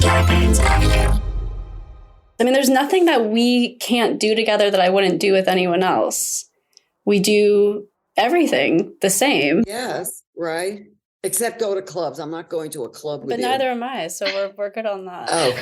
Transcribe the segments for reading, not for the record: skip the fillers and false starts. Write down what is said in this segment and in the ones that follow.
I mean, there's nothing that we can't do together that I wouldn't do with anyone else. We do everything the same. Yes, right. Except go to clubs. I'm not going to a club with you. But neither am I, so we're good on that. Oh.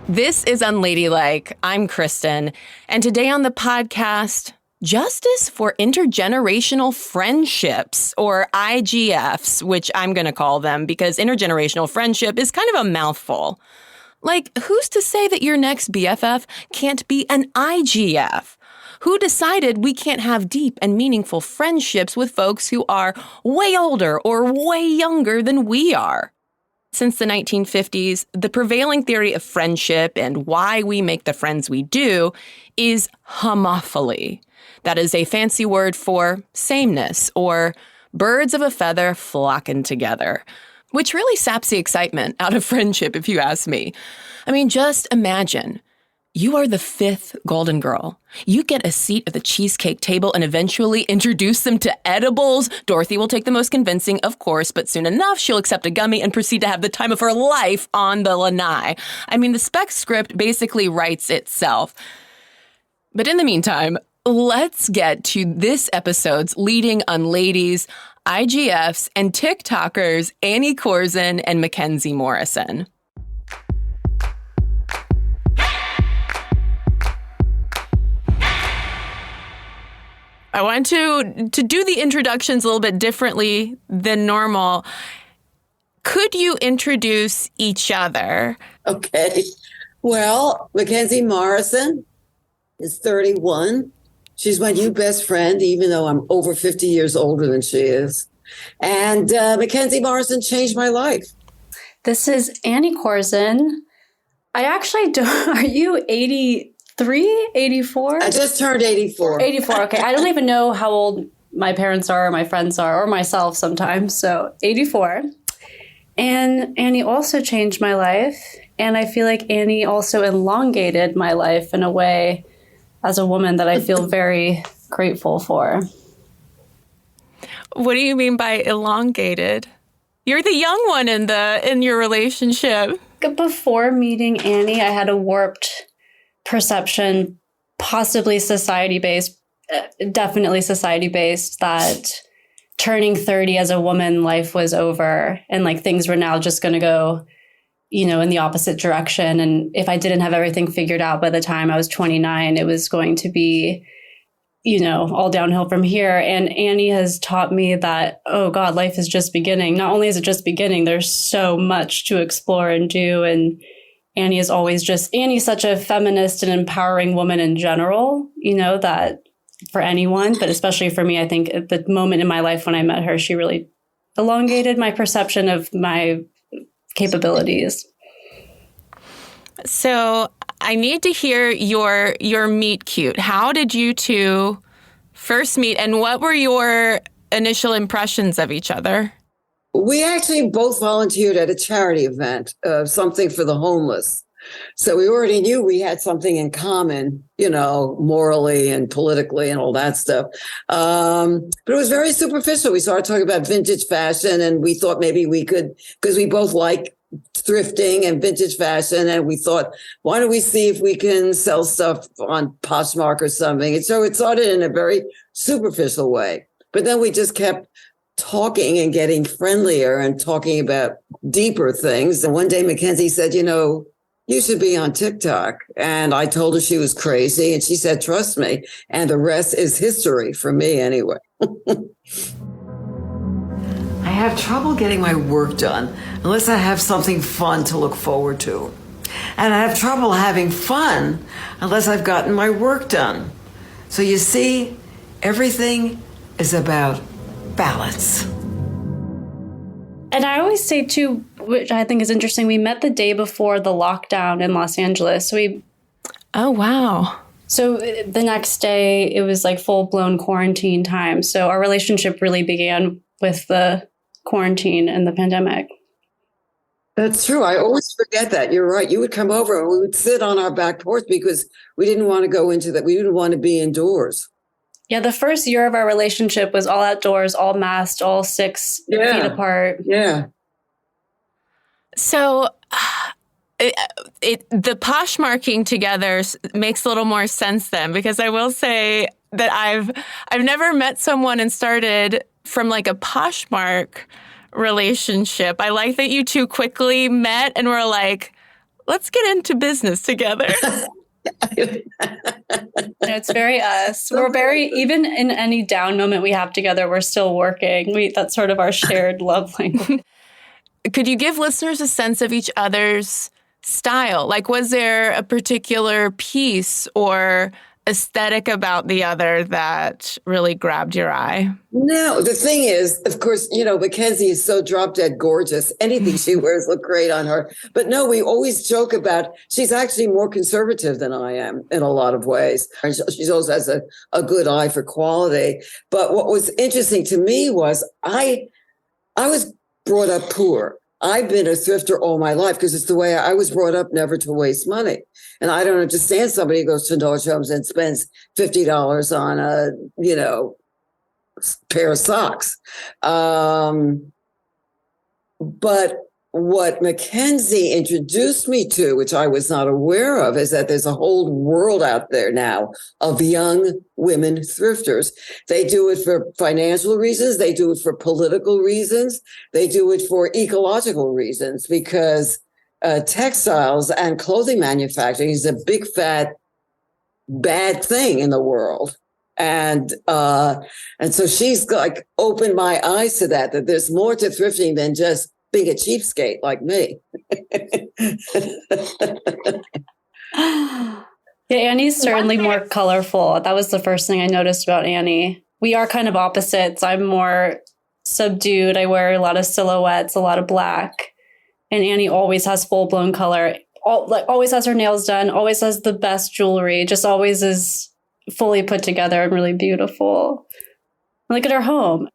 This is Unladylike. I'm Cristen, and today on the podcast, justice for intergenerational friendships, or IGFs, which I'm going to call them because intergenerational friendship is kind of a mouthful. Like, who's to say that your next BFF can't be an IGF? Who decided we can't have deep and meaningful friendships with folks who are way older or way younger than we are? Since the 1950s, the prevailing theory of friendship and why we make the friends we do is homophily. That is a fancy word for sameness, or birds of a feather flocking together, which really saps the excitement out of friendship, if you ask me. I mean, just imagine. You are the fifth Golden Girl. You get a seat at the cheesecake table and eventually introduce them to edibles. Dorothy will take the most convincing, of course, but soon enough, she'll accept a gummy and proceed to have the time of her life on the lanai. I mean, the spec script basically writes itself. But in the meantime, let's get to this episode's leading unladies, IGFs, and TikTokers Annie Korzen and Mackenzie Morrison. I want to do the introductions a little bit differently than normal. Could you introduce each other? Okay. Well, Mackenzie Morrison is 31. She's my new best friend, even though I'm over 50 years older than she is. And Mackenzie Morrison changed my life. This is Annie Korzen. I actually don't. Are you 83, 84? I just turned 84. 84, okay. I don't even know how old my parents are or my friends are or myself sometimes. So 84. And Annie also changed my life. And I feel like Annie also elongated my life in a way as a woman that I feel very grateful for. What do you mean by elongated? You're the young one in your relationship. Before meeting Annie, I had a warped perception, possibly society-based, definitely society-based, that turning 30 as a woman, life was over and like things were now just going to go, in the opposite direction. And if I didn't have everything figured out by the time I was 29, it was going to be, all downhill from here. And Annie has taught me that, oh God, life is just beginning. Not only is it just beginning, there's so much to explore and do. And Annie's such a feminist and empowering woman in general, that for anyone, but especially for me, I think at the moment in my life when I met her, she really elongated my perception of my capabilities. So I need to hear your meet cute. How did you two first meet, and what were your initial impressions of each other? We actually both volunteered at a charity event, something for the homeless. So we already knew we had something in common, morally and politically and all that stuff. But it was very superficial. We started talking about vintage fashion, and we thought maybe we could, because we both like thrifting and vintage fashion. And we thought, why don't we see if we can sell stuff on Poshmark or something? And so it started in a very superficial way. But then we just kept talking and getting friendlier and talking about deeper things. And one day Mackenzie said, you should be on TikTok. And I told her she was crazy. And she said, trust me. And the rest is history for me anyway. I have trouble getting my work done unless I have something fun to look forward to. And I have trouble having fun unless I've gotten my work done. So you see, everything is about balance. And I always say too, which I think is interesting. We met the day before the lockdown in Los Angeles. Oh, wow. So the next day, it was like full-blown quarantine time. So our relationship really began with the quarantine and the pandemic. That's true. I always forget that. You're right. You would come over and we would sit on our back porch because we didn't want to go into that. We didn't want to be indoors. Yeah, the first year of our relationship was all outdoors, all masked, all 6 feet apart. Yeah. So the Poshmarking together makes a little more sense then, because I will say that I've never met someone and started from like a Poshmark relationship. I like that you two quickly met and were like, let's get into business together. It's very us. We're very, even in any down moment we have together, we're still working. That's sort of our shared love language. Could you give listeners a sense of each other's style? Like, was there a particular piece or aesthetic about the other that really grabbed your eye? No, the thing is, of course, Mackenzie is so drop dead gorgeous. Anything she wears look great on her. But no, we always joke about she's actually more conservative than I am in a lot of ways. And she also has a good eye for quality. But what was interesting to me was I was brought up poor. I've been a thrifter all my life because it's the way I was brought up, never to waste money. And I don't understand somebody who goes to Nordstrom's and spends $50 on a, pair of socks. But what Mackenzie introduced me to, which I was not aware of, is that there's a whole world out there now of young women thrifters. They do it for financial reasons. They do it for political reasons. They do it for ecological reasons, because textiles and clothing manufacturing is a big, fat, bad thing in the world. And so she's like opened my eyes to that there's more to thrifting than just being a cheapskate like me. Yeah, Annie's certainly more colorful. That was the first thing I noticed about Annie. We are kind of opposites. I'm more subdued. I wear a lot of silhouettes, a lot of black. And Annie always has full-blown color. Always has her nails done, always has the best jewelry, just always is fully put together and really beautiful. Look at her home.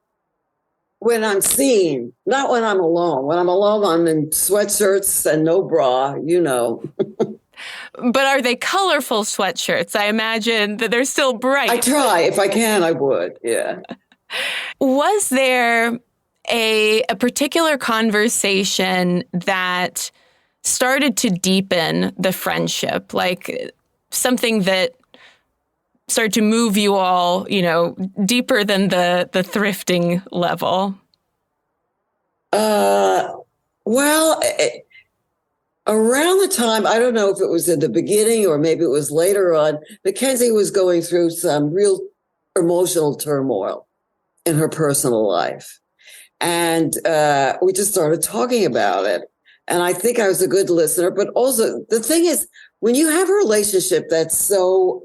When I'm seen, not when I'm alone. When I'm alone, I'm in sweatshirts and no bra, But are they colorful sweatshirts? I imagine that they're still bright. I try. If I can, I would. Yeah. Was there a particular conversation that started to deepen the friendship? Like something that started to move you all, deeper than the thrifting level? Around the time, I don't know if it was in the beginning or maybe it was later on, Mackenzie was going through some real emotional turmoil in her personal life. And we just started talking about it. And I think I was a good listener. But also, the thing is, when you have a relationship that's so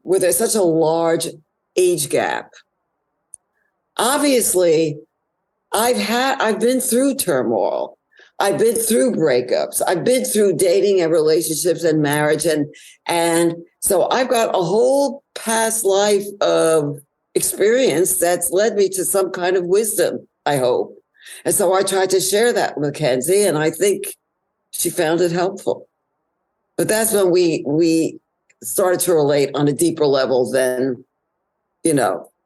where there's such a large age gap. Obviously, I've been through turmoil. I've been through breakups. I've been through dating and relationships and marriage. And so I've got a whole past life of experience that's led me to some kind of wisdom, I hope. And so I tried to share that with Mackenzie, and I think she found it helpful. But that's when we started to relate on a deeper level than,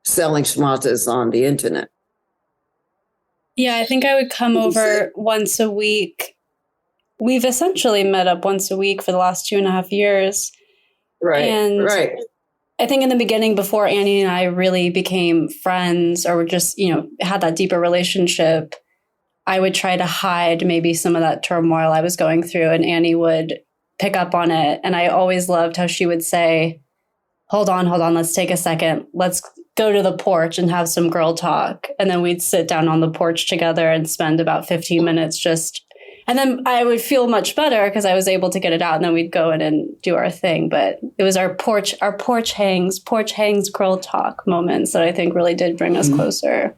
selling schmatas on the internet. Yeah, I think I would come over once a week. We've essentially met up once a week for the last 2.5 years. Right, and right. I think in the beginning, before Annie and I really became friends or were just, had that deeper relationship, I would try to hide maybe some of that turmoil I was going through, and Annie would pick up on it. And I always loved how she would say, hold on, let's take a second. Let's go to the porch and have some girl talk. And then we'd sit down on the porch together and spend about 15 minutes and then I would feel much better because I was able to get it out, and then we'd go in and do our thing. But it was our porch hangs girl talk moments that I think really did bring us closer.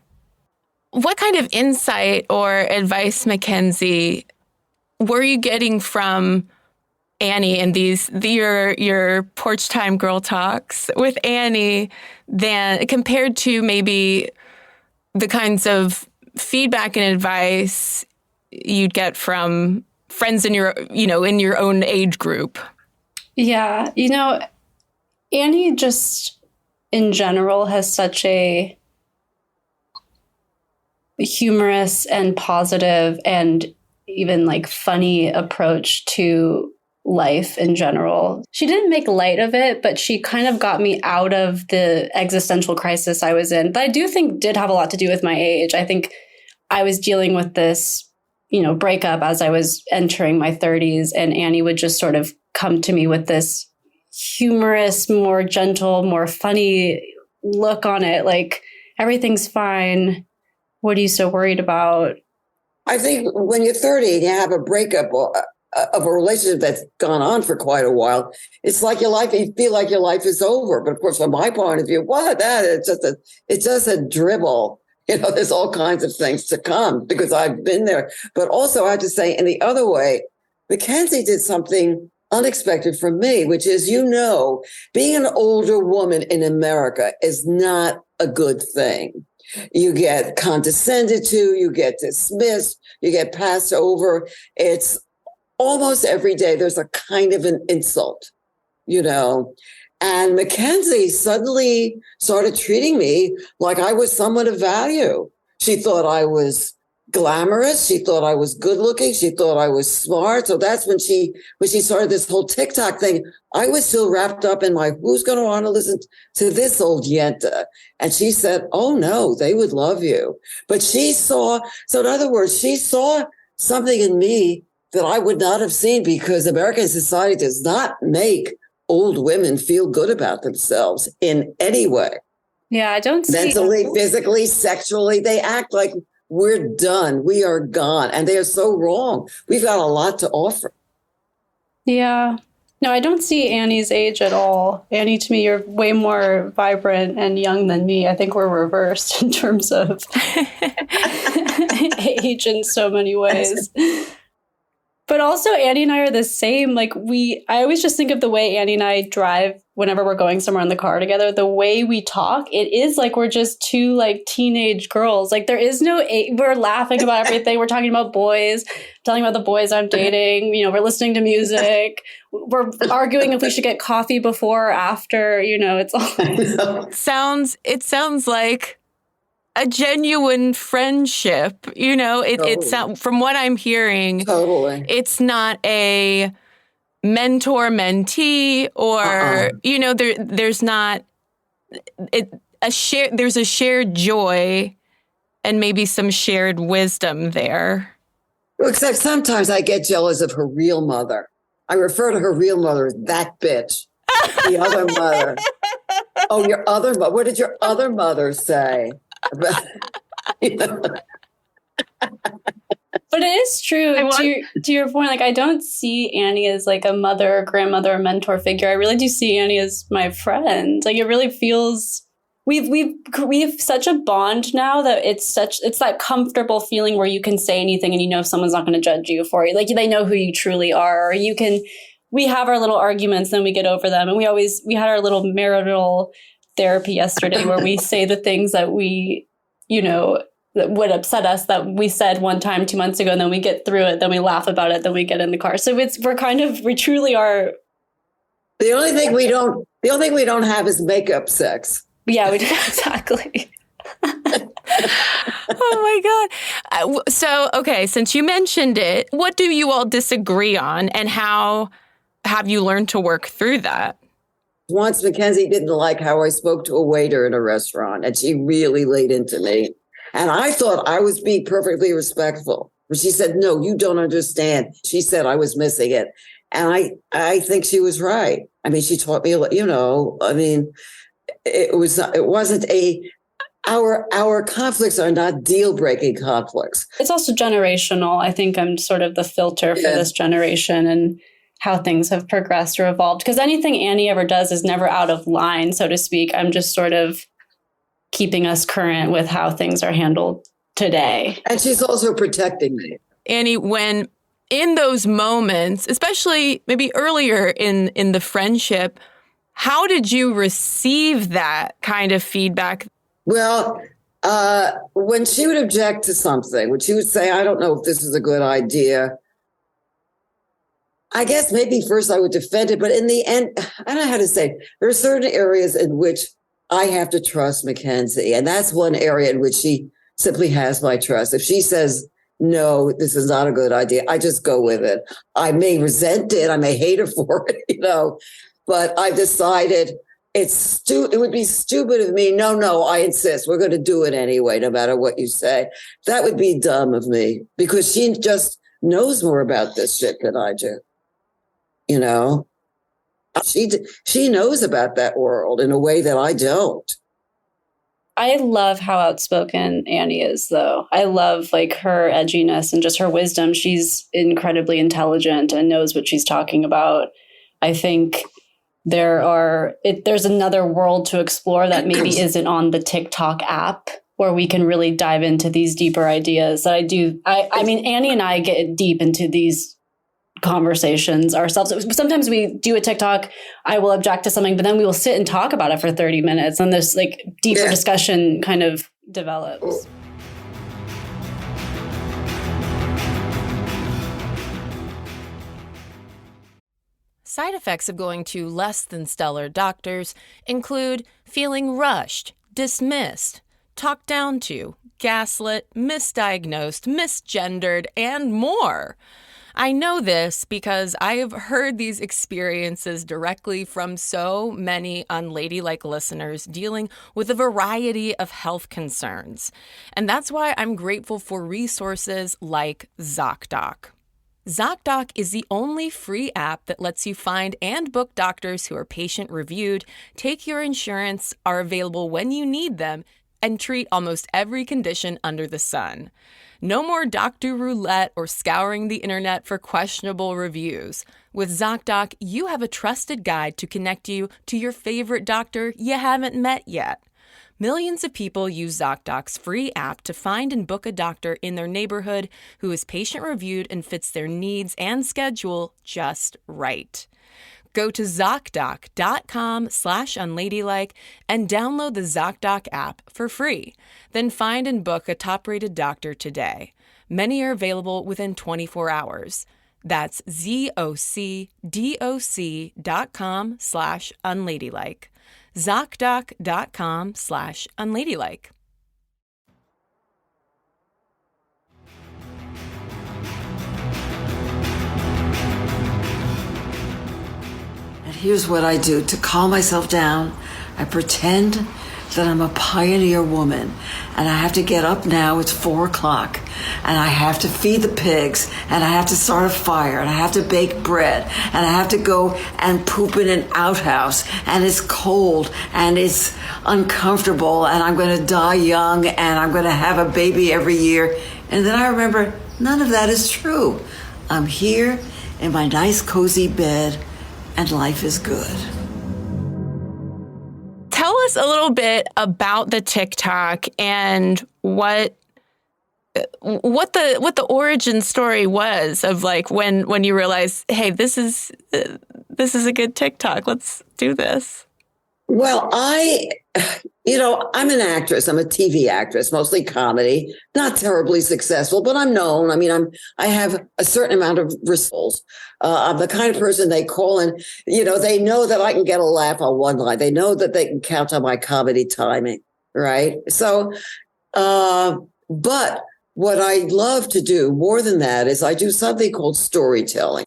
what kind of insight or advice, Mackenzie, were you getting from Annie in your porch time girl talks with Annie than compared to maybe the kinds of feedback and advice you'd get from friends in your own age group? Yeah. Annie just in general has such a humorous and positive and even like funny approach to life in general. She didn't make light of it, but she kind of got me out of the existential crisis I was in. But I do think did have a lot to do with my age. I think I was dealing with this, breakup as I was entering my 30s, and Annie would just sort of come to me with this humorous, more gentle, more funny look on it. Like, everything's fine. What are you so worried about? I think when you're 30 and you have a breakup of a relationship that's gone on for quite a while, it's like you feel like your life is over. But of course, from my point of view, it's just a dribble. There's all kinds of things to come because I've been there. But also I have to say, in the other way, Mackenzie did something unexpected for me, which is, being an older woman in America is not a good thing. You get condescended to, you get dismissed, you get passed over. It's almost every day there's a kind of an insult, And Mackenzie suddenly started treating me like I was someone of value. She thought I was glamorous. She thought I was good looking. She thought I was smart. So that's when she started this whole TikTok thing. I was still wrapped up in who's going to want to listen to this old yenta? And she said, oh no, they would love you. But so in other words, she saw something in me that I would not have seen, because American society does not make old women feel good about themselves in any way. Yeah, I don't see mentally, physically, sexually. They act like we're done. We are gone. And they are so wrong. We've got a lot to offer. Yeah. No, I don't see Annie's age at all. Annie, to me, you're way more vibrant and young than me. I think we're reversed in terms of age in so many ways. But also, Annie and I are the same. I always just think of the way Annie and I drive whenever we're going somewhere in the car together. The way we talk, it is like we're just two teenage girls. There is no we're laughing about everything. We're talking about boys, telling about the boys I'm dating. We're listening to music. We're arguing if we should get coffee before or after. It's all it sounds like a genuine friendship, Totally. It's from what I'm hearing, totally. It's not a mentor-mentee or, there's not there's a shared joy and maybe some shared wisdom there. Except sometimes I get jealous of her real mother. I refer to her real mother as that bitch. The other mother. Oh, your other mother. What did your other mother say? But it is true to your point. I don't see Annie as a mother, or grandmother, or mentor figure. I really do see Annie as my friend. It really feels we've such a bond now that it's that comfortable feeling where you can say anything and someone's not going to judge you for it. They know who you truly are. Or we have our little arguments, then we get over them, and we had our little marital therapy yesterday where we say the things that we, that would upset us that we said one time 2 months ago, and then we get through it, then we laugh about it, then we get in the car. So we truly are. The only thing we don't have is makeup sex. Yeah, we do. Exactly. Oh my God. So, okay, since you mentioned it, what do you all disagree on, and how have you learned to work through that? Once Mackenzie didn't like how I spoke to a waiter in a restaurant, and she really laid into me. And I thought I was being perfectly respectful. But she said, no, you don't understand. She said I was missing it. And I think she was right. She taught me, our conflicts are not deal-breaking conflicts. It's also generational. I think I'm sort of the filter for this generation and how things have progressed or evolved. Because anything Annie ever does is never out of line, so to speak. I'm just sort of keeping us current with how things are handled today. And she's also protecting me. Annie, when in those moments, especially maybe earlier in the friendship, how did you receive that kind of feedback? Well, when she would object to something, when she would say, I don't know if this is a good idea, I guess maybe first I would defend it, but in the end, I don't know how to say, there are certain areas in which I have to trust Mackenzie. And that's one area in which she simply has my trust. If she says, no, this is not a good idea, I just go with it. I may resent it. I may hate her for it, but I've decided it would be stupid of me. No, I insist. We're going to do it anyway, no matter what you say. That would be dumb of me because she just knows more about this shit than I do. She knows about that world in a way that I don't. I love how outspoken Annie is, though. I love her edginess and just her wisdom. She's incredibly intelligent and knows what she's talking about. I think there's another world to explore that maybe isn't on the TikTok app, where we can really dive into these deeper ideas that I mean, Annie and I get deep into these conversations ourselves. Sometimes we do a TikTok, I will object to something, but then we will sit and talk about it for 30 minutes and this deeper discussion kind of develops. Side effects of going to less than stellar doctors include feeling rushed, dismissed, talked down to, gaslit, misdiagnosed, misgendered, and more. I know this because I have heard these experiences directly from so many unladylike listeners dealing with a variety of health concerns. And that's why I'm grateful for resources like ZocDoc. ZocDoc is the only free app that lets you find and book doctors who are patient-reviewed, take your insurance, are available when you need them, and treat almost every condition under the sun. No more doctor roulette or scouring the internet for questionable reviews. With ZocDoc, you have a trusted guide to connect you to your favorite doctor you haven't met yet. Millions of people use ZocDoc's free app to find and book a doctor in their neighborhood who is patient-reviewed and fits their needs and schedule just right. Go to ZocDoc.com/unladylike and download the ZocDoc app for free. Then find and book a top-rated doctor today. Many are available within 24 hours. That's ZocDoc.com/unladylike. ZocDoc.com/unladylike. Here's what I do to calm myself down. I pretend that I'm a pioneer woman and I have to get up now. It's 4:00 and I have to feed the pigs and I have to start a fire and I have to bake bread and I have to go and poop in an outhouse and it's cold and it's uncomfortable and I'm going to die young and I'm going to have a baby every year. And then I remember none of that is true. I'm here in my nice cozy bed and life is good. Tell us a little bit about the TikTok and what the origin story was of when you realized, hey, this is a good TikTok. Let's do this. Well, I'm an actress. I'm a TV actress, mostly comedy, not terribly successful, but I'm known. I mean, I have a certain amount of results. I'm the kind of person they call and, they know that I can get a laugh on one line. They know that they can count on my comedy timing, right? So, but what I love to do more than that is I do something called storytelling.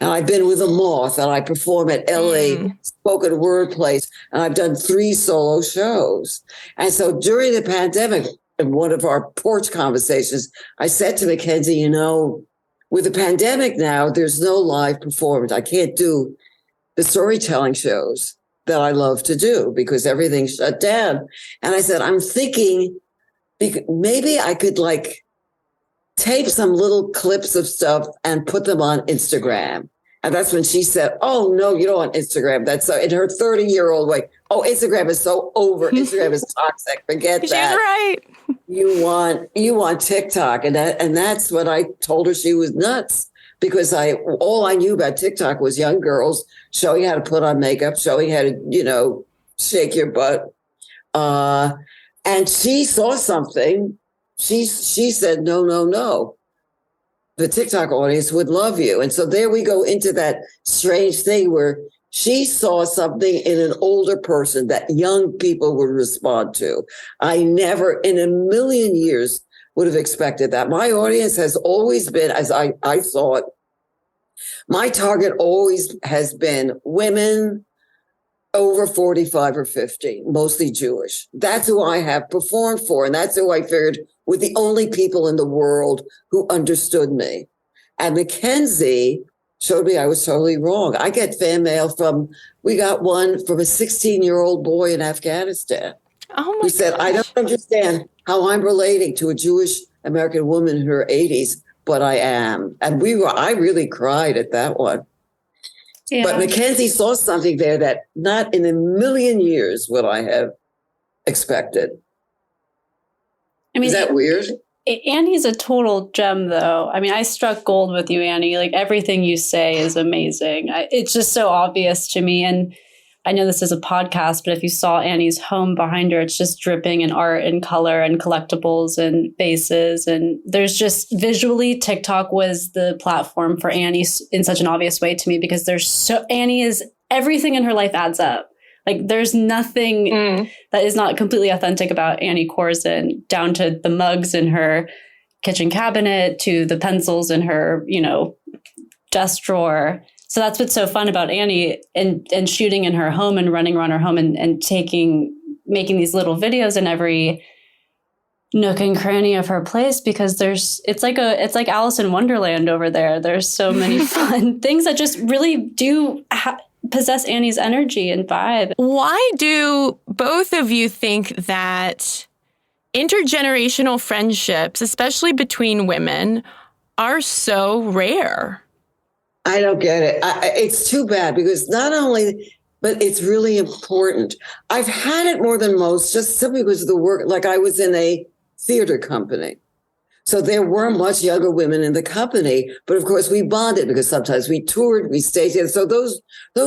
And I've been with a Moth and I perform at LA Spoken Word Place. And I've done 3 solo shows. And so during the pandemic, in one of our porch conversations, I said to Mackenzie, with the pandemic now, there's no live performance. I can't do the storytelling shows that I love to do because everything's shut down. And I said, I'm thinking maybe I could tape some little clips of stuff and put them on Instagram. And that's when she said, oh, no, you don't want Instagram. That's in her 30-year-old way. Oh, Instagram is so over. Instagram is toxic. Forget She's that. right. You want TikTok, and that's what I told her. She was nuts because all I knew about TikTok was young girls showing how to put on makeup, showing how to shake your butt. And she saw something. She said, no. The TikTok audience would love you. And so there we go into that strange thing where she saw something in an older person that young people would respond to. I never in a million years would have expected that. My audience has always been, as I thought, my target always has been women over 45 or 50, mostly Jewish. That's who I have performed for. And that's who I figured were the only people in the world who understood me. And Mackenzie showed me I was totally wrong. I get fan mail we got one from a 16-year-old boy in Afghanistan who said, I don't understand how I'm relating to a Jewish American woman in her 80s, but I am. And I really cried at that one. Yeah. But Mackenzie saw something there that not in a million years would I have expected. I mean, is that weird? Annie's a total gem, though. I mean, I struck gold with you, Annie. Like, everything you say is amazing. It's just so obvious to me. And I know this is a podcast, but if you saw Annie's home behind her, it's just dripping in art and color and collectibles and vases. And there's just visually, TikTok was the platform for Annie in such an obvious way to me, because Annie is, everything in her life adds up. Like, there's nothing that is not completely authentic about Annie Korzen, down to the mugs in her kitchen cabinet, to the pencils in her, desk drawer. So that's what's so fun about Annie, and shooting in her home and running around her home and making these little videos in every nook and cranny of her place, because it's like Alice in Wonderland over there. There's so many fun things that just really do possess Annie's energy and vibe. Why do both of you think that intergenerational friendships, especially between women, are so rare? I don't get it. It's too bad, because not only, but it's really important. I've had it more than most, just simply because of the work. Like, I was in a theater company. So there were much younger women in the company, but of course we bonded because sometimes we toured, we stayed together. So those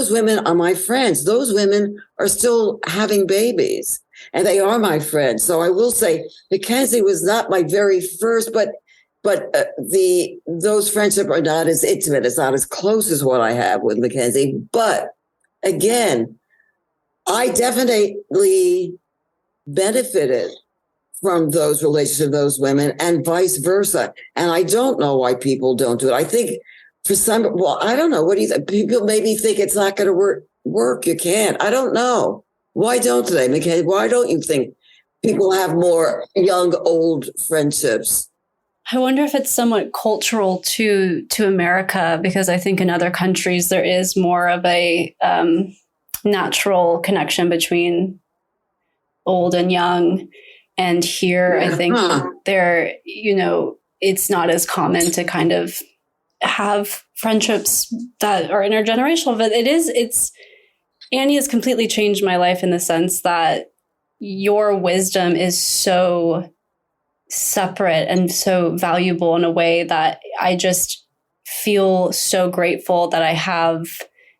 women are my friends. Those women are still having babies, and they are my friends. So I will say Mackenzie was not my very first, but those friendships are not as intimate. It's not as close as what I have with Mackenzie. But again, I definitely benefited from those relationships of those women, and vice versa. And I don't know why people don't do it. I think for some, I don't know. What do you think? People maybe think it's not going to work. You can't. I don't know. Why don't they, Mackenzie? Why don't you think people have more young, old friendships? I wonder if it's somewhat cultural to America, because I think in other countries there is more of a natural connection between old and young. And here, I think it's not as common to kind of have friendships that are intergenerational. But Annie has completely changed my life in the sense that your wisdom is so separate and so valuable in a way that I just feel so grateful that I have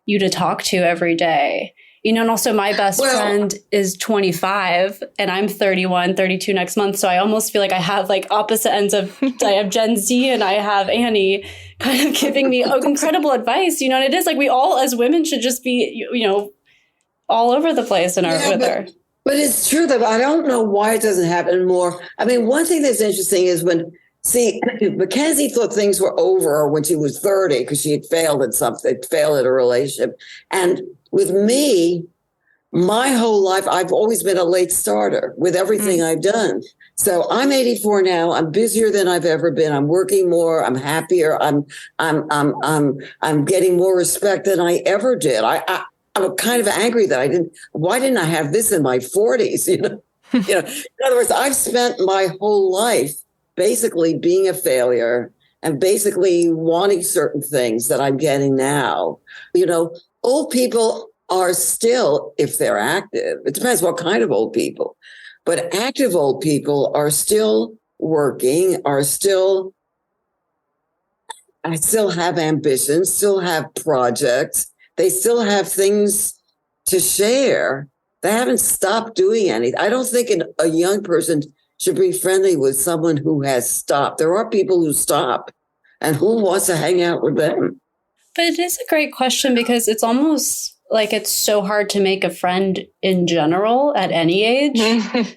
you to talk to every day. And also my best friend is 25 and I'm 31, 32 next month. So I almost feel like I have like opposite ends of, I have Gen Z and I have Annie kind of giving me incredible advice, and it is like we all as women should just be, all over the place with her. But it's true that I don't know why it doesn't happen more. I mean, one thing that's interesting is Mackenzie thought things were over when she was 30 because she had failed at a relationship. And with me, my whole life, I've always been a late starter with everything I've done. So I'm 84 now. I'm busier than I've ever been. I'm working more. I'm happier. I'm getting more respect than I ever did. I'm kind of angry that why didn't I have this in my 40s? In other words, I've spent my whole life basically being a failure and basically wanting certain things that I'm getting now. Old people are still, if they're active, it depends what kind of old people, but active old people are still working, I still have ambitions, still have projects. They still have things to share. They haven't stopped doing anything. I don't think a young person should be friendly with someone who has stopped. There are people who stop, and who wants to hang out with them? But it is a great question because it's almost like it's so hard to make a friend in general at any age.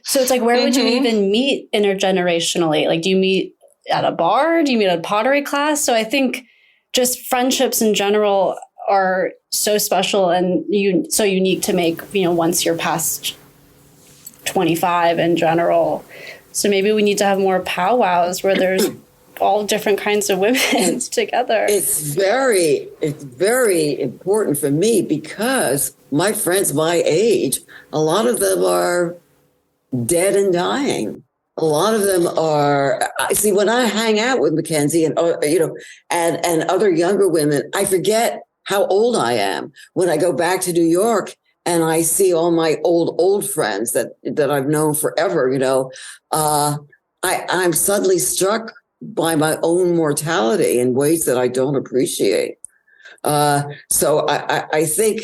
So it's like, where would you even meet intergenerationally? Like, do you meet at a bar? Do you meet at a pottery class? So I think just friendships in general are so special and so unique to make, once you're past 25 in general. So maybe we need to have more powwows where there's all different kinds of women together. It's very important for me because my friends my age, a lot of them are dead and dying. A lot of them are, see, when I hang out with Mackenzie and other younger women, I forget how old I am. When I go back to New York and I see all my old friends that I've known forever, I'm suddenly struck by my own mortality in ways that I don't appreciate. So I think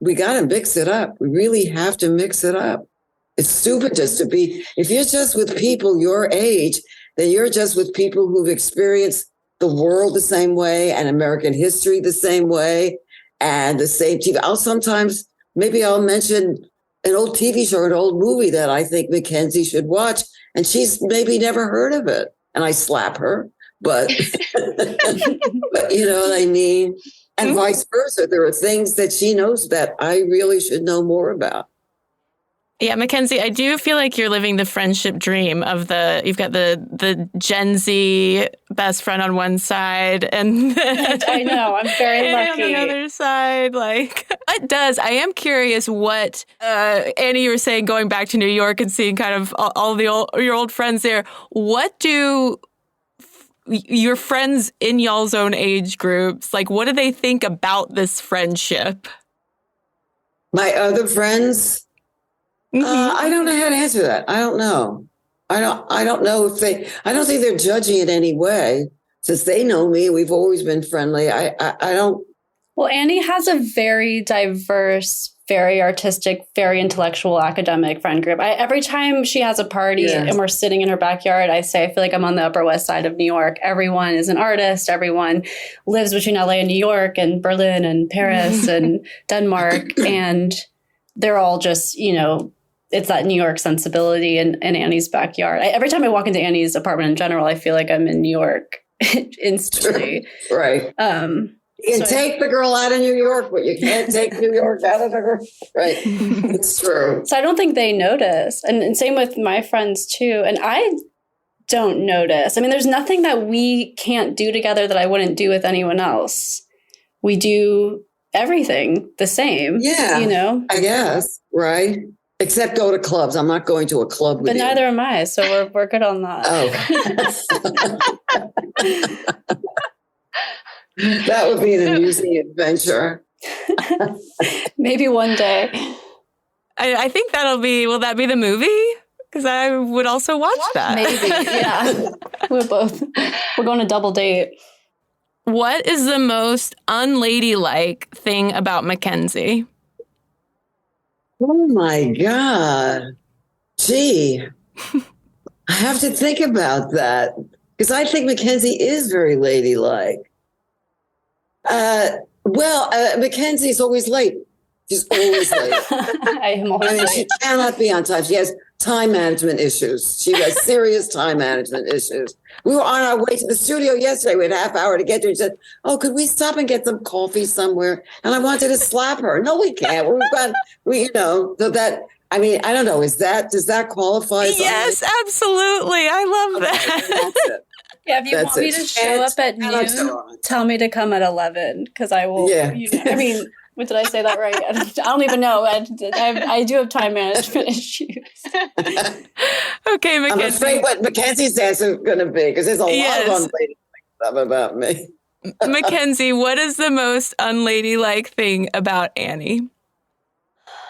we got to mix it up. We really have to mix it up. It's stupid just to be, if you're just with people your age, then you're just with people who've experienced the world the same way and American history the same way and the same TV. Maybe I'll mention an old TV show, an old movie that I think Mackenzie should watch, and she's maybe never heard of it. And I slap her, but, but you know what I mean? And vice versa. There are things that she knows that I really should know more about. Yeah, Mackenzie, I do feel like you're living the friendship dream you've got the Gen Z best friend on one side and I know, I'm very lucky. On the other side, it does. I am curious what, Annie, you were saying going back to New York and seeing kind of all your old friends there. What do your friends in y'all's own age groups, what do they think about this friendship? My other friends? I don't know how to answer that. I don't know. I don't know I don't think they're judging in any way. Since they know me, we've always been friendly. I don't. Well, Annie has a very diverse, very artistic, very intellectual academic friend group. Every time she has a party and we're sitting in her backyard, I say, I feel like I'm on the Upper West Side of New York. Everyone is an artist. Everyone lives between LA and New York and Berlin and Paris and Denmark. And they're all just, it's that New York sensibility in Annie's backyard. Every time I walk into Annie's apartment in general, I feel like I'm in New York instantly. Right. You can take the girl out of New York, but you can't take New York out of the girl. Right. It's true. So I don't think they notice. And same with my friends too. And I don't notice. I mean, there's nothing that we can't do together that I wouldn't do with anyone else. We do everything the same. Yeah. I guess. Right. Except go to clubs. I'm not going to a club with you. But neither am I. So we're good on that. Oh. That would be an amusing adventure. Maybe one day. I think will that be the movie? Because I would also watch that. Maybe, yeah. We're going to double date. What is the most unladylike thing about Mackenzie? Oh my God. Gee, I have to think about that because I think Mackenzie is very ladylike. Mackenzie's always late. She's always late. I am always late. She cannot be on time. She has time management issues. She has serious time management issues. We were on our way to the studio yesterday. We had a half hour to get there. She said, "Oh, could we stop and get some coffee somewhere?" And I wanted to slap her. No, we can't. So that, I mean, I don't know. Does that qualify? Yes, absolutely. I love that. That's it. Yeah, if you want me to show up at noon, tell me to come at 11 because I will. Yeah. I mean, did I say that right? I don't even know. I do have time management issues. Okay, Mackenzie. I'm afraid what Mackenzie's answer is going to be because there's a lot of unladylike stuff about me. Mackenzie, what is the most unladylike thing about Annie?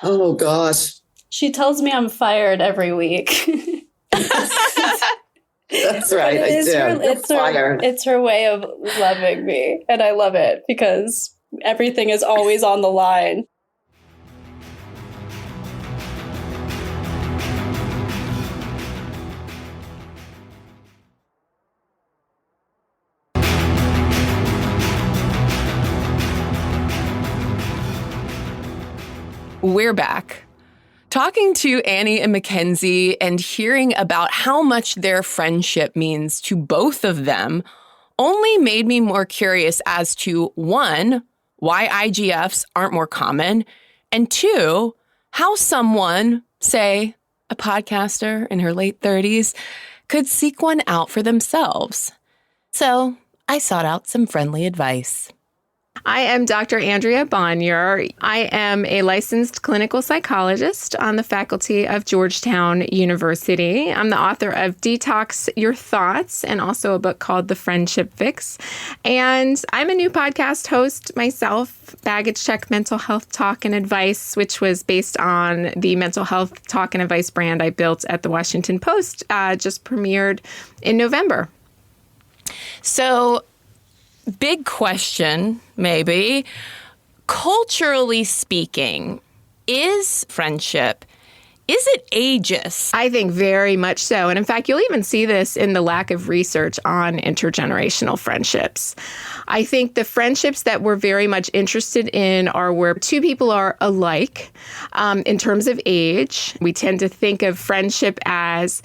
Oh, gosh. She tells me I'm fired every week. That's right. It's her way of loving me. And I love it because everything is always on the line. We're back. Talking to Annie and Mackenzie and hearing about how much their friendship means to both of them only made me more curious as to, one, why IGFs aren't more common, and two, how someone, say, a podcaster in her late 30s, could seek one out for themselves. So I sought out some friendly advice. I am Dr. Andrea Bonior. I am a licensed clinical psychologist on the faculty of Georgetown University. I'm the author of Detox Your Thoughts and also a book called The Friendship Fix. And I'm a new podcast host myself, Baggage Check Mental Health Talk and Advice, which was based on the mental health talk and advice brand I built at the Washington Post, just premiered in November. So, big question, maybe. Culturally speaking, is friendship, is it ageist? I think very much so. And in fact, you'll even see this in the lack of research on intergenerational friendships. I think the friendships that we're very much interested in are where two people are alike in terms of age. We tend to think of friendship as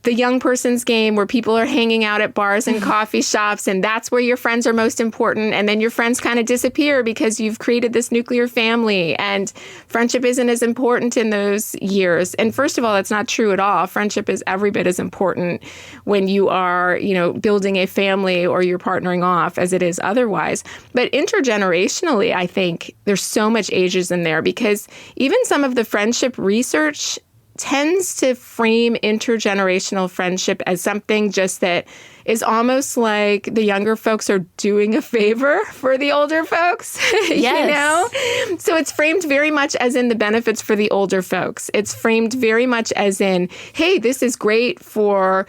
the young person's game where people are hanging out at bars and coffee shops, and that's where your friends are most important. And then your friends kind of disappear because you've created this nuclear family, and friendship isn't as important in those years. And first of all, that's not true at all. Friendship is every bit as important when you are, building a family or you're partnering off as it is otherwise. But intergenerationally, I think there's so much ageism there because even some of the friendship research tends to frame intergenerational friendship as something just that is almost like the younger folks are doing a favor for the older folks, Yes. So it's framed very much as in the benefits for the older folks. It's framed very much as in, hey, this is great for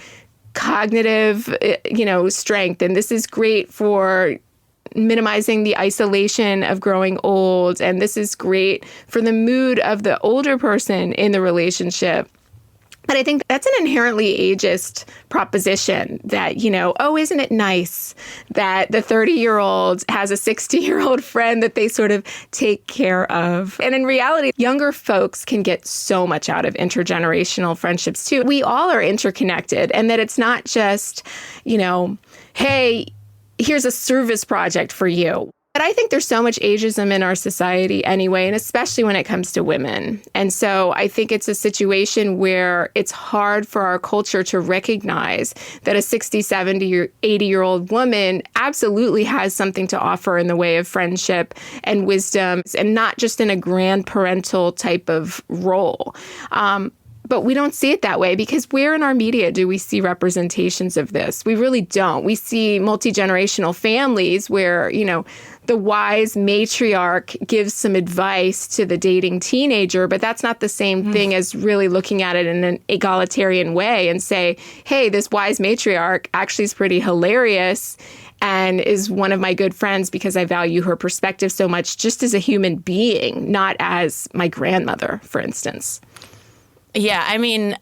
cognitive, strength, and this is great for minimizing the isolation of growing old. And this is great for the mood of the older person in the relationship. But I think that's an inherently ageist proposition that, isn't it nice that the 30-year-old has a 60-year-old friend that they sort of take care of? And in reality, younger folks can get so much out of intergenerational friendships too. We all are interconnected, and that it's not just, hey, here's a service project for you. But I think there's so much ageism in our society anyway, and especially when it comes to women. And so I think it's a situation where it's hard for our culture to recognize that a 60, 70, or 80-year-old woman absolutely has something to offer in the way of friendship and wisdom, and not just in a grandparental type of role. But we don't see it that way because where in our media do we see representations of this? We really don't. We see multi-generational families where, the wise matriarch gives some advice to the dating teenager, but that's not the same thing as really looking at it in an egalitarian way and say, hey, this wise matriarch actually is pretty hilarious and is one of my good friends because I value her perspective so much just as a human being, not as my grandmother, for instance. Yeah, I mean,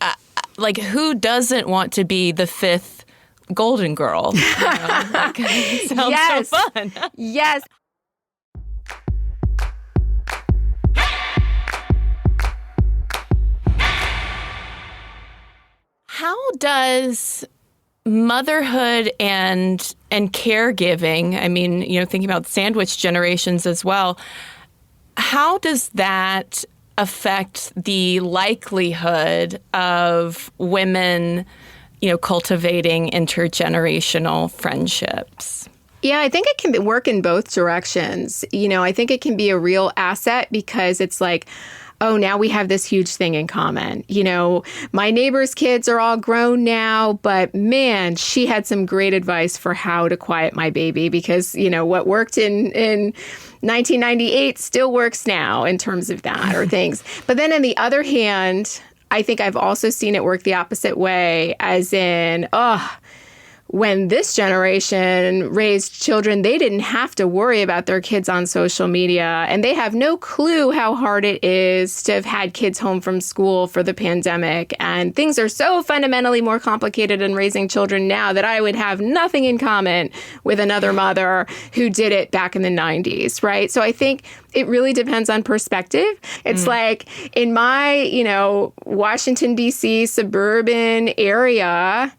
who doesn't want to be the fifth Golden Girl? Sounds yes. so fun. Yes. How does motherhood and caregiving, I mean, thinking about sandwich generations as well, how does that affect the likelihood of women, cultivating intergenerational friendships? Yeah, I think it can work in both directions. I think it can be a real asset because it's like, oh, now we have this huge thing in common. You know, my neighbor's kids are all grown now, but man, she had some great advice for how to quiet my baby because, you know, what worked in 1998 still works now in terms of that or things. But then on the other hand, I think I've also seen it work the opposite way, as in, when this generation raised children, they didn't have to worry about their kids on social media. And they have no clue how hard it is to have had kids home from school for the pandemic. And things are so fundamentally more complicated in raising children now that I would have nothing in common with another mother who did it back in the 90s, right? So I think it really depends on perspective. It's like in my, you know, Washington, D.C. suburban area,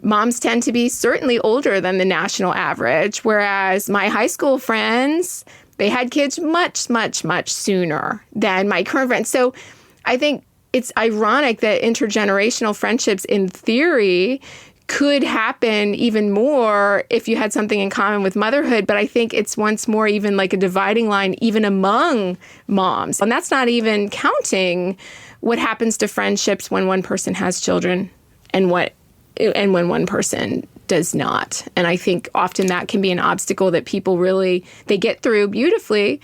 moms tend to be certainly older than the national average, whereas my high school friends, they had kids much, much, much sooner than my current friends. So I think it's ironic that intergenerational friendships, in theory, could happen even more if you had something in common with motherhood. But I think it's once more even like a dividing line even among moms. And that's not even counting what happens to friendships when one person has children and when one person does not. And I think often that can be an obstacle that people really, they get through beautifully,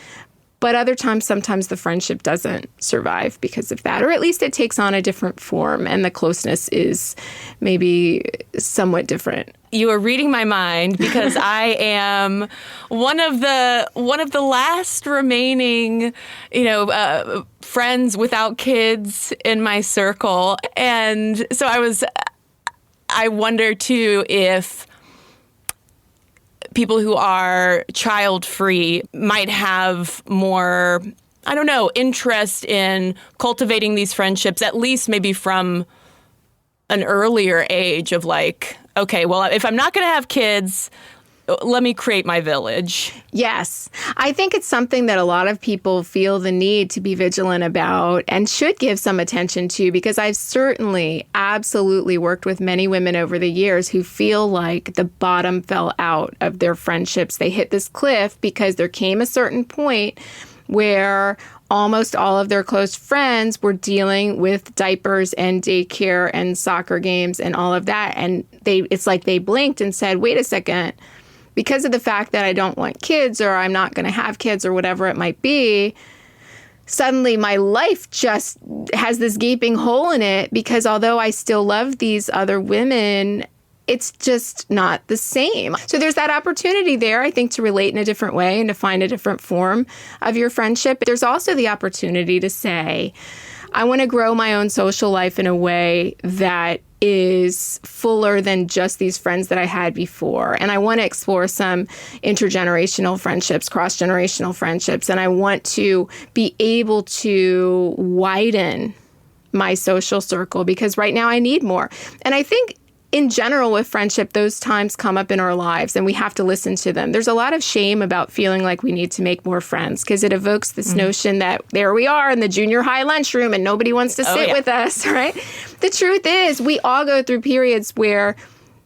but other times, sometimes the friendship doesn't survive because of that, or at least it takes on a different form and the closeness is maybe somewhat different. You are reading my mind because I am one of the last remaining, friends without kids in my circle. And so I wonder, too, if people who are child-free might have more, interest in cultivating these friendships, at least maybe from an earlier age of like, okay, well, if I'm not going to have kids, let me create my village. Yes. I think it's something that a lot of people feel the need to be vigilant about and should give some attention to, because I've certainly absolutely worked with many women over the years who feel like the bottom fell out of their friendships. They hit this cliff because there came a certain point where almost all of their close friends were dealing with diapers and daycare and soccer games and all of that. And it's like they blinked and said, wait a second. Because of the fact that I don't want kids or I'm not going to have kids or whatever it might be, suddenly my life just has this gaping hole in it because although I still love these other women, it's just not the same. So there's that opportunity there, I think, to relate in a different way and to find a different form of your friendship. There's also the opportunity to say, I want to grow my own social life in a way that is fuller than just these friends that I had before. And I want to explore some intergenerational friendships, cross-generational friendships. And I want to be able to widen my social circle because right now I need more. And I think in general with friendship, those times come up in our lives and we have to listen to them. There's a lot of shame about feeling like we need to make more friends because it evokes this notion that there we are in the junior high lunchroom and nobody wants to sit with us, right? The truth is we all go through periods where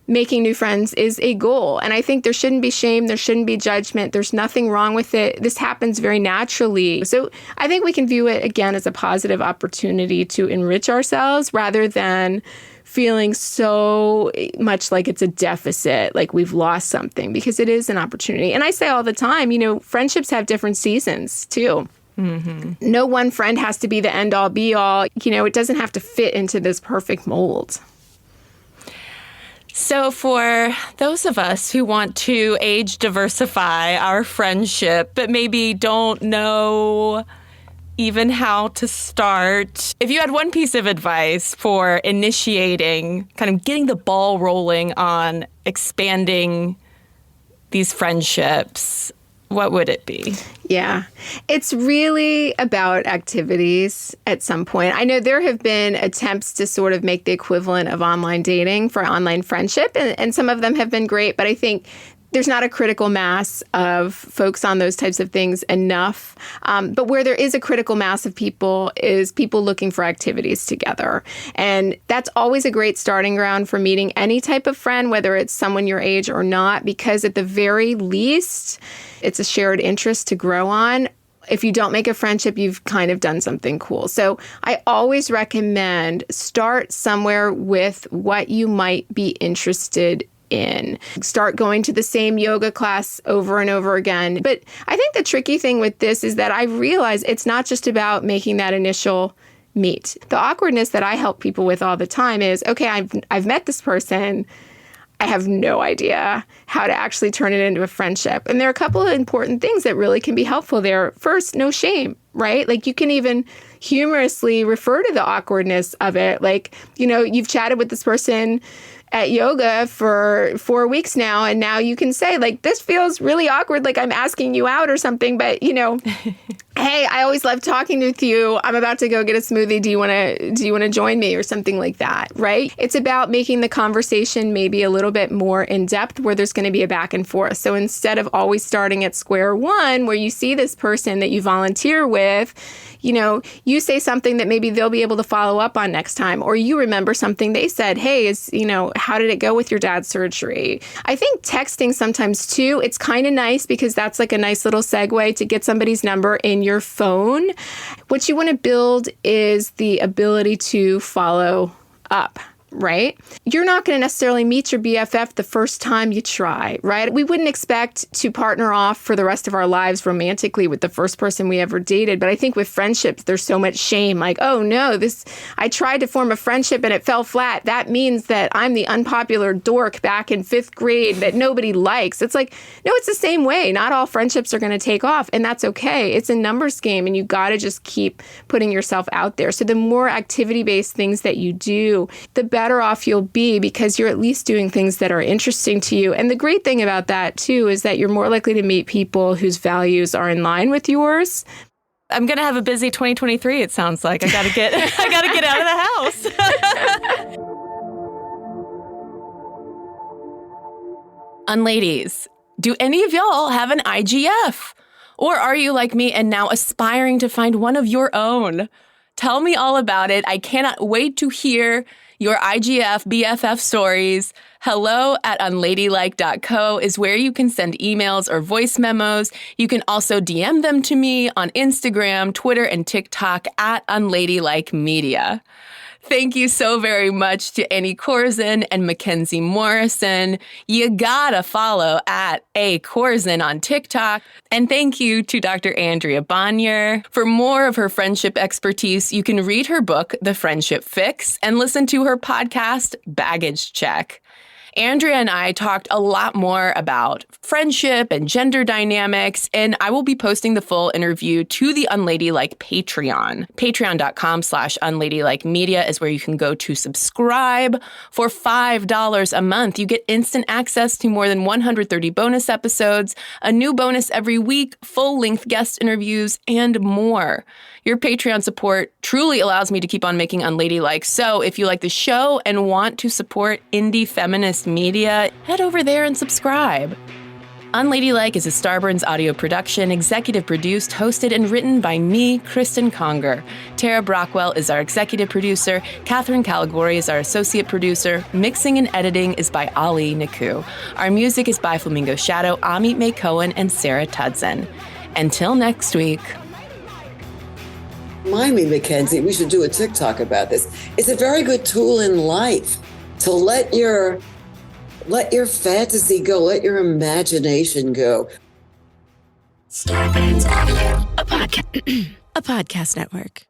making new friends is a goal. And I think there shouldn't be shame. There shouldn't be judgment. There's nothing wrong with it. This happens very naturally. So I think we can view it again as a positive opportunity to enrich ourselves rather than feeling so much like it's a deficit, like we've lost something, because it is an opportunity. And I say all the time, friendships have different seasons too. Mm-hmm. No one friend has to be the end all be all. It doesn't have to fit into this perfect mold. So for those of us who want to age diversify our friendship, but maybe don't know even how to start, if you had one piece of advice for initiating, kind of getting the ball rolling on expanding these friendships, what would it be? Yeah, it's really about activities at some point. I know there have been attempts to sort of make the equivalent of online dating for online friendship, and some of them have been great, but I think there's not a critical mass of folks on those types of things enough. But where there is a critical mass of people is people looking for activities together. And that's always a great starting ground for meeting any type of friend, whether it's someone your age or not, because at the very least, it's a shared interest to grow on. If you don't make a friendship, you've kind of done something cool. So I always recommend start somewhere with what you might be interested in. Start going to the same yoga class over and over again. But I think the tricky thing with this is that I realize it's not just about making that initial meet. The awkwardness that I help people with all the time is, okay, I've met this person. I have no idea how to actually turn it into a friendship. And there are a couple of important things that really can be helpful there. First, no shame, right? Like you can even humorously refer to the awkwardness of it. Like, you've chatted with this person at yoga for 4 weeks now, and now you can say, like, this feels really awkward, like I'm asking you out or something, but hey, I always love talking with you. I'm about to go get a smoothie. Do you want to join me or something like that, right? It's about making the conversation maybe a little bit more in depth where there's going to be a back and forth. So instead of always starting at square one where you see this person that you volunteer with, you say something that maybe they'll be able to follow up on next time, or you remember something they said, hey, how did it go with your dad's surgery? I think texting sometimes too, it's kind of nice because that's like a nice little segue to get somebody's number in your phone. What you want to build is the ability to follow up. Right? You're not going to necessarily meet your BFF the first time you try, right? We wouldn't expect to partner off for the rest of our lives romantically with the first person we ever dated. But I think with friendships, there's so much shame. Like, oh no, I tried to form a friendship and it fell flat. That means that I'm the unpopular dork back in 5th grade that nobody likes. It's like, no, it's the same way. Not all friendships are going to take off, and that's okay. It's a numbers game, and you got to just keep putting yourself out there. So the more activity-based things that you do, the better off you'll be because you're at least doing things that are interesting to you. And the great thing about that too is that you're more likely to meet people whose values are in line with yours. I'm going to have a busy 2023, it sounds like. I got to get out of the house. Unladies, do any of y'all have an IGF? Or are you like me and now aspiring to find one of your own? Tell me all about it. I cannot wait to hear your IGF BFF stories. hello@unladylike.co is where you can send emails or voice memos. You can also DM them to me on Instagram, Twitter, and TikTok @unladylike media. Thank you so very much to Annie Korzen and Mackenzie Morrison. You gotta follow @Korzen on TikTok. And thank you to Dr. Andrea Bonior. For more of her friendship expertise, you can read her book, The Friendship Fix, and listen to her podcast, Baggage Check. Andrea and I talked a lot more about friendship and gender dynamics, and I will be posting the full interview to the Unladylike Patreon. Patreon.com/unladylike media is where you can go to subscribe. For $5 a month, you get instant access to more than 130 bonus episodes, a new bonus every week, full-length guest interviews, and more. Your Patreon support truly allows me to keep on making Unladylike. So if you like the show and want to support indie feminist media, head over there and subscribe. Unladylike is a Starburns audio production, executive produced, hosted, and written by me, Cristen Conger. Tara Brockwell is our executive producer. Catherine Caligori is our associate producer. Mixing and editing is by Ali Naku. Our music is by Flamingo Shadow, Amit May Cohen, and Sarah Tudson. Until next week. Remind me, Mackenzie, we should do a TikTok about this. It's a very good tool in life to let your fantasy go, let your imagination go. Starburns Audio, a podcast network.